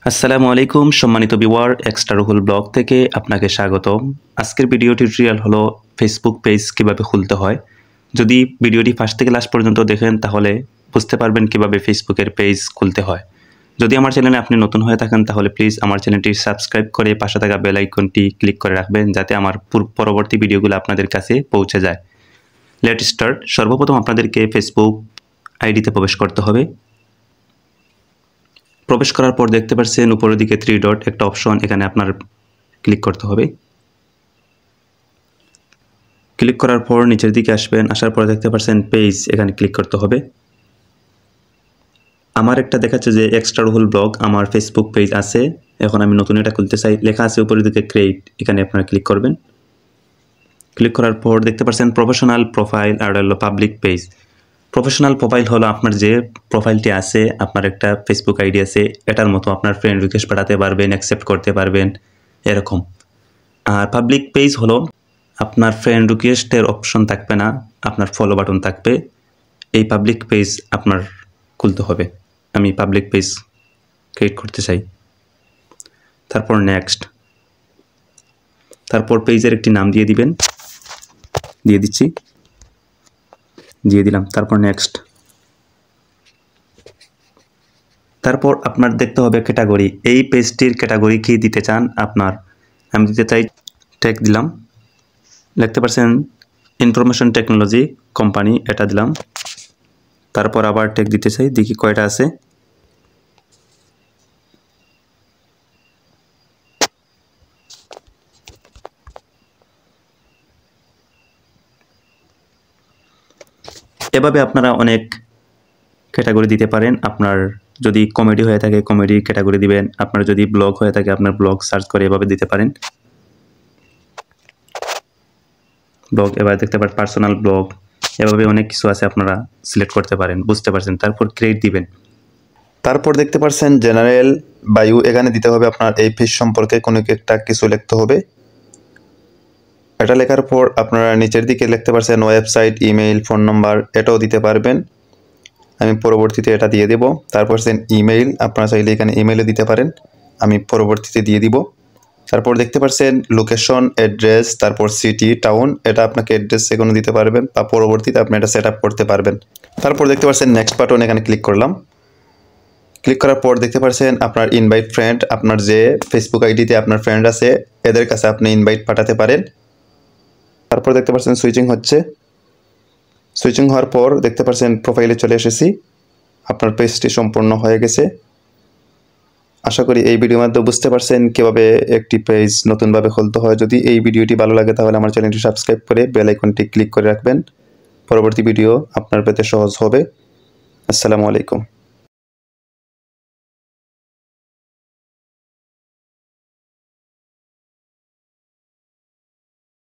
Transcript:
আসসালামু আলাইকুম সম্মানিত ভিউয়ার এক্সট্রা রুহুল ব্লগ থেকে আপনাকে স্বাগতম। আজকের ভিডিও টিউটোরিয়াল হলো ফেসবুক পেজ কিভাবে খুলতে হয়। যদি ভিডিওটি ফার্স্ট থেকে লাস্ট পর্যন্ত দেখেন তাহলে বুঝতে পারবেন কিভাবে ফেসবুকের পেজ খুলতে হয়। যদি আমার চ্যানেলে আপনি নতুন হয়ে থাকেন তাহলে প্লিজ আমার চ্যানেলটি সাবস্ক্রাইব করে পাশে থাকা বেল আইকনটি ক্লিক করে রাখবেন যাতে আমার পরবর্তী ভিডিওগুলো আপনাদের কাছে পৌঁছে যায়। Let's start. সর্বপ্রথম আপনাদেরকে ফেসবুক আইডিতে প্রবেশ করতে হবে। প্রবেশ করার পর দেখতে পাচ্ছেন উপরের দিকে 3 ডট একটা অপশন, এখানে আপনার ক্লিক করতে হবে। ক্লিক করার পর নিচের দিকে আসবেন, আসার পর দেখতে পাচ্ছেন পেজ, এখানে ক্লিক করতে হবে। আমার একটা দেখাচ্ছে যে এক্সট্রা রুহুল ব্লগ আমার ফেসবুক পেজ আছে। এখন আমি নতুন এটা খুলতে চাই, লেখা আছে উপরের দিকে ক্রিয়েট, এখানে আপনারা ক্লিক করবেন। ক্লিক করার পর দেখতে পাচ্ছেন প্রফেশনাল প্রোফাইল আর হলো পাবলিক পেজ। প্রফেশনাল প্রোফাইল হলো আপনার যে প্রোফাইলটি আছে, আপনার একটা ফেসবুক আইডি আছে, এটার মতো আপনার ফ্রেন্ড রিকোয়েস্ট পাঠাতে পারবেন, অ্যাকসেপ্ট করতে পারবেন এরকম। আর পাবলিক পেজ হলো আপনার ফ্রেন্ড রিকোয়েস্টের অপশন থাকবে না, আপনার ফলো বাটন থাকবে। এই পাবলিক পেজ আপনার খুলতে হবে। আমি পাবলিক পেজ ক্রিয়েট করতে চাই। তারপর নেক্সট, তারপর পেজের একটি নাম দিয়ে দিবেন, দিয়ে দিচ্ছি, দিয়ে দিলাম। তারপর নেক্সট, তারপর আপনার দেখতে হবে ক্যাটাগরি, এই পেজটির ক্যাটাগরি কি দিতে চান আপনার। আমি দিতে চাই টেক, দিলাম। দেখতে পাচ্ছেন ইনফরমেশন টেকনোলজি কোম্পানি, এটা দিলাম। তারপর আবার টেক দিতে চাই, দেখি কয়টা আছে। এভাবে আপনারা অনেক ক্যাটাগরি দিতে পারেন। আপনার যদি কমেডি হয়ে থাকে কমেডি ক্যাটাগরি দিবেন, আপনার যদি ব্লগ হয়ে থাকে আপনার ব্লগ সার্চ করে এভাবে দিতে পারেন ব্লগ। এবার দেখতে পারেন পার্সোনাল ব্লগ, এভাবে অনেক কিছু আছে, আপনারা সিলেক্ট করতে পারেন, বুঝতে পারছেন। তারপর ক্রিয়েট দিবেন। তারপর দেখতে পাচ্ছেন জেনারেল বায়ু, এখানে দিতে হবে আপনার এই পেজ সম্পর্কে কোনো একটা কিছু লিখতে হবে। এটা লেখার পর আপনারা নিচের দিকে লিখতে পাচ্ছেন ওয়েবসাইট, ইমেইল, ফোন নাম্বার, এটাও দিতে পারবেন। আমি পরবর্তীতে এটা দিয়ে দেব। তারপর ইমেইল, আপনারা চাইলে এখানে ইমেইলে দিতে পারেন, আমি পরবর্তীতে দিয়ে দিব। তারপর দেখতে পাচ্ছেন লোকেশন, অ্যাড্রেস, তারপর সিটি, টাউন, এটা আপনাকে অ্যাড্রেস যেকোনো দিতে পারবেন বা পরবর্তীতে আপনি এটা সেট আপ করতে পারবেন। তারপর দেখতে পাচ্ছেন নেক্সট বাটন, এখানে ক্লিক করলাম। ক্লিক করার পর দেখতে পাচ্ছেন আপনার ইনভাইট ফ্রেন্ড, আপনার যে ফেসবুক আইডিতে আপনার ফ্রেন্ড আছে এদের কাছে আপনি ইনভাইট পাঠাতে পারেন। তারপর দেখতে পাচ্ছেন সুইচিং হচ্ছে। সুইচিং হওয়ার পর দেখতে পাচ্ছেন প্রোফাইলে চলে এসেছি। আপনার পেজটি সম্পূর্ণ হয়ে গেছে। আশা করি এই ভিডিওর মাধ্যমে বুঝতে পারছেন কীভাবে একটি পেজ নতুনভাবে খুলতে হয়। যদি এই ভিডিওটি ভালো লাগে তাহলে আমার চ্যানেলটি সাবস্ক্রাইব করে বেল আইকনটি ক্লিক করে রাখবেন। পরবর্তী ভিডিও আপনার পেতে সহজ হবে। আসসালামু আলাইকুম।